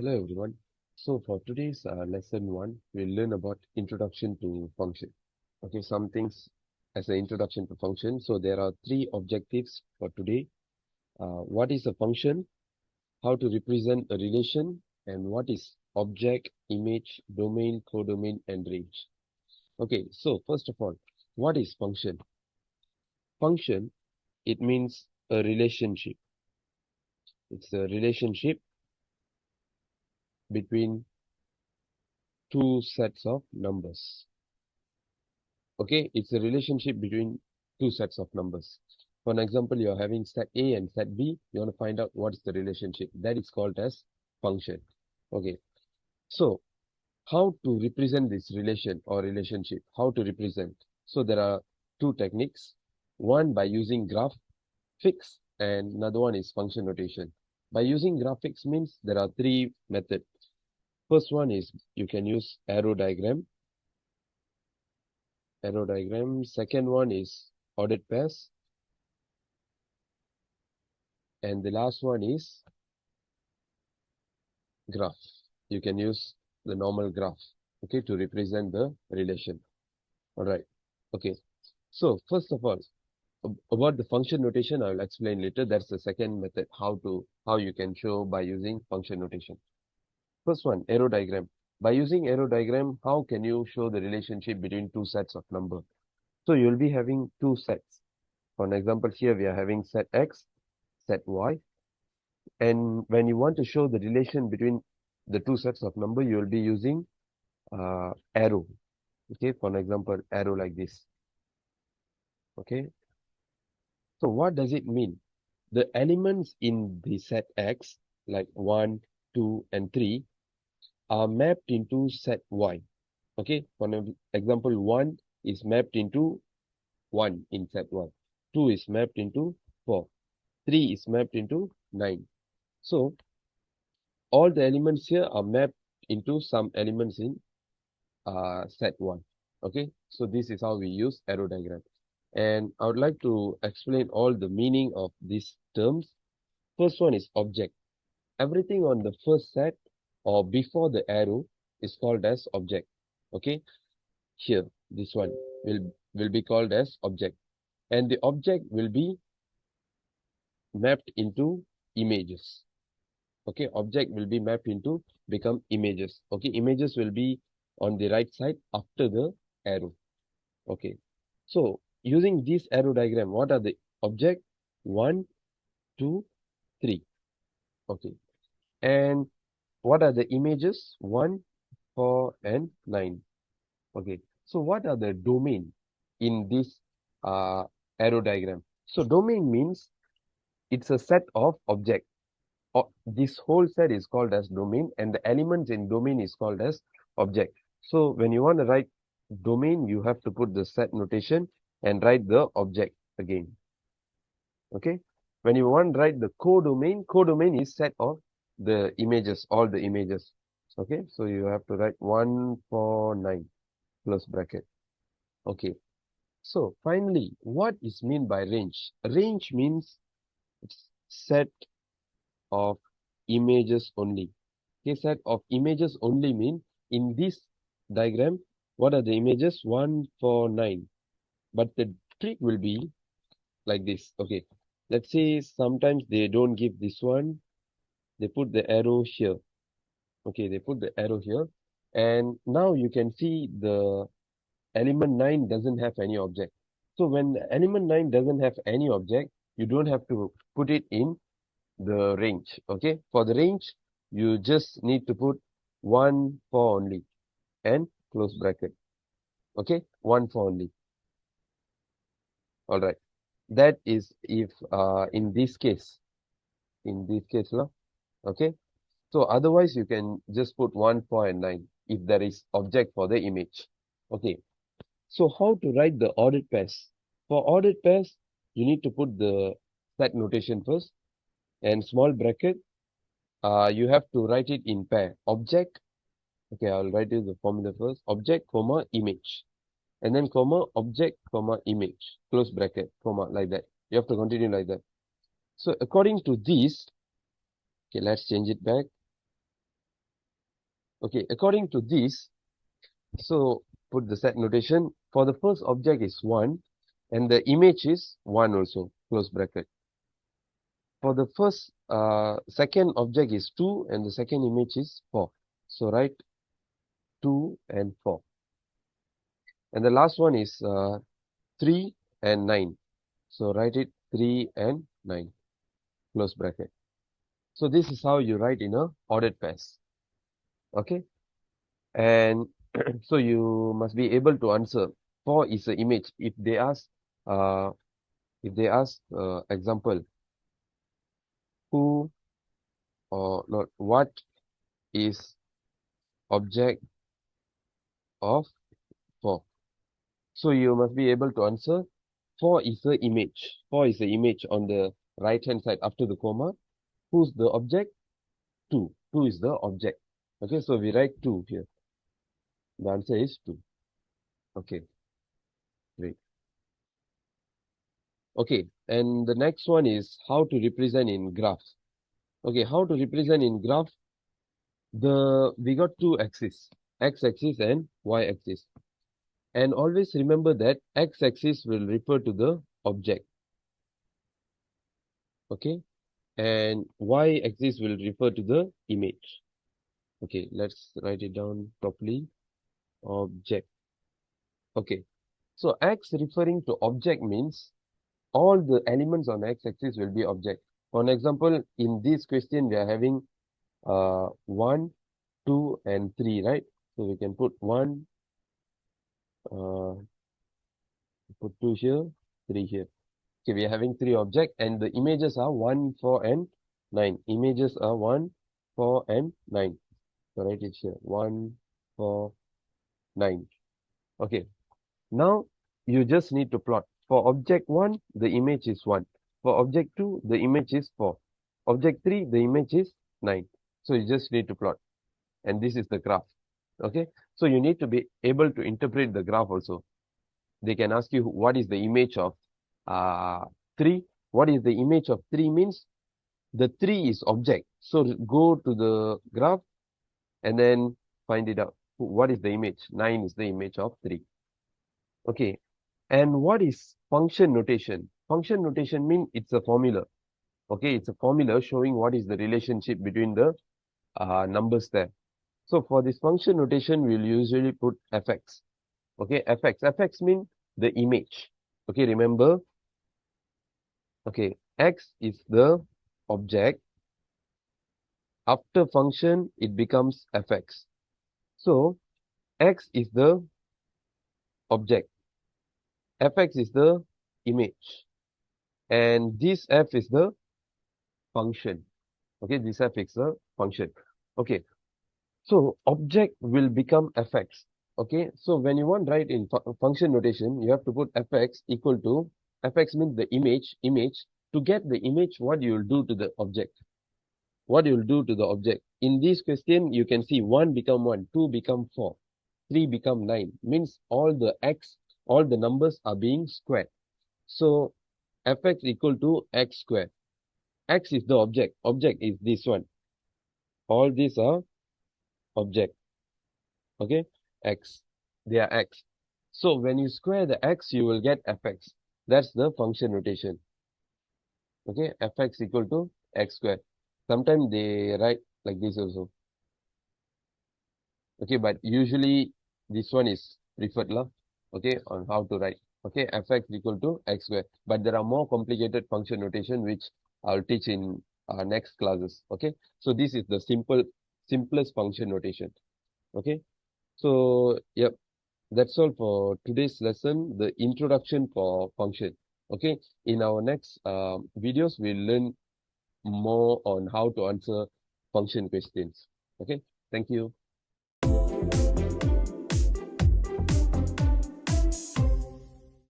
Hello everyone. So for today's lesson 1, we'll learn about introduction to function. Okay, some things as an introduction to function. So there are 3 objectives for today. What is a function? How to represent a relation? And what is object, image, domain, codomain, and range? Okay, so first of all, what is function? Function, it means a relationship. It's a relationship between two sets of numbers. Okay, it's a relationship between two sets of numbers. For an example, you're having set A and set B. You want to find out what is the relationship. That is called as function. Okay, so how to represent this relation or relationship? How to represent? So there are 2 techniques. One by using graphics and another one is function notation. By using graphics means there are 3 methods. First one is you can use arrow diagram. Second one is ordered pairs. And the last one is graph. You can use the normal graph, okay, to represent the relation. All right. Okay. So first of all, about the function notation, I will explain later. That's the second method, how you can show by using function notation. First one, arrow diagram. By using arrow diagram, how can you show the relationship between two sets of number? So you'll be having two sets. For an example, here we are having set X, set Y. And when you want to show the relation between the two sets of number, you will be using arrow. Okay, for an example, arrow like this. Okay, so what does it mean? The elements in the set X, like 1, 2, and 3, are mapped into set Y. Okay, for an example, 1 is mapped into 1 in set Y. 2 is mapped into 4. 3 is mapped into 9. So, all the elements here are mapped into some elements in set 1. Okay, so this is how we use arrow diagram. And I would like to explain all the meaning of these terms. First one is object. Everything on the first set or before the arrow is called as object. Okay, here this one will be called as object, and the object will be mapped into images. Okay, object will be mapped into become images. Okay, images will be on the right side after the arrow. Okay, so using this arrow diagram, what are the object? 1, 2, 3. Okay, and what are the images? 1, 4, and 9. Okay, so what are the domain in this arrow diagram? So domain means it's a set of object. This whole set is called as domain, and the elements in domain is called as object. So when you want to write domain, you have to put the set notation and write the object again. Okay, when you want to write the codomain is set of the images, all the images. Okay, so you have to write 149 close bracket. Okay, so finally, what is mean by range? Range means set of images only. Okay, set of images only mean in this diagram, what are the images? 149. But the trick will be like this. Okay, let's say sometimes they don't give this one, they put the arrow here. Okay, they put the arrow here, and now you can see the element 9 doesn't have any object. So when the element 9 doesn't have any object, you don't have to put it in the range. Okay, for the range, you just need to put 1, 4 only and close bracket. Okay, 1, 4 only. All right, that is if in this case now. Okay, so otherwise you can just put 1, 4, and 9 if there is object for the image. Okay, so how to write the ordered pairs? For ordered pairs, you need to put the set notation first and small bracket. You have to write it in pair. Object, okay, I'll write it the formula first. Object, comma, image. And then comma, object, comma, image. Close bracket, comma, like that. You have to continue like that. So according to this, okay, let's change it back. Okay, according to this, so put the set notation. For the first object is 1 and the image is 1 also, close bracket. For the second object is 2 and the second image is 4. So write 2 and 4. And the last one is 3 and 9. So write it 3 and 9, close bracket. So this is how you write in a ordered pairs. Okay. And so you must be able to answer. 4 is an image. Uh, if they ask example, who or not, what is object of 4? So you must be able to answer 4 is the image. 4 is the image on the right hand side after the comma. Who's the object? 2. 2 is the object. Okay, so we write 2 here. The answer is 2. Okay, great. Okay, and the next one is how to represent in graph. Okay, how to represent in graph? We got two axes, x-axis and y-axis. And always remember that x-axis will refer to the object. Okay, and y-axis will refer to the image. Okay, let's write it down properly. Object. Okay, so x referring to object means all the elements on x-axis will be object. For an example, in this question, we are having 1, 2, and 3, right? So we can put 1, put 2 here, 3 here. Okay, we are having 3 objects, and the images are 1, 4, and 9. Images are 1, 4, and 9. So write it here, 1, 4, 9. Okay, now you just need to plot. For object 1, the image is 1. For object 2, the image is 4. Object 3, the image is 9. So you just need to plot. And this is the graph. Okay, so you need to be able to interpret the graph also. They can ask you what is the image of 3. What is the image of 3 means the 3 is object. So go to the graph and then find it out. What is the image? 9 is the image of 3. Okay, and what is function notation? Function notation means it's a formula. Okay, it's a formula showing what is the relationship between the numbers there. So for this function notation, we'll usually put fx. Okay, fx means the image. Okay, remember. Okay, x is the object. After function, it becomes fx. So x is the object. Fx is the image. And this f is the function. Okay, this f is the function. Okay, so object will become fx. Okay, so when you want to write in function notation, you have to put fx equal to, fx means the image. To get the image, what you will do to the object? What you will do to the object? In this question, you can see 1 become 1, 2 become 4, 3 become 9. Means all the numbers are being squared. So fx equal to x squared. X is the object. Object is this one. All these are object. Okay, x. They are x. So when you square the x, you will get fx. That's the function notation. Okay, fx equal to x squared. Sometimes they write like this also. Okay, but usually this one is preferred lah. Okay, on how to write. Okay, fx equal to x squared. But there are more complicated function notation which I'll teach in our next classes. Okay, so this is the simplest function notation. Okay, so yep, that's all for today's lesson, the introduction for function. Okay, in our next videos, we'll learn more on how to answer function questions. Okay, thank you.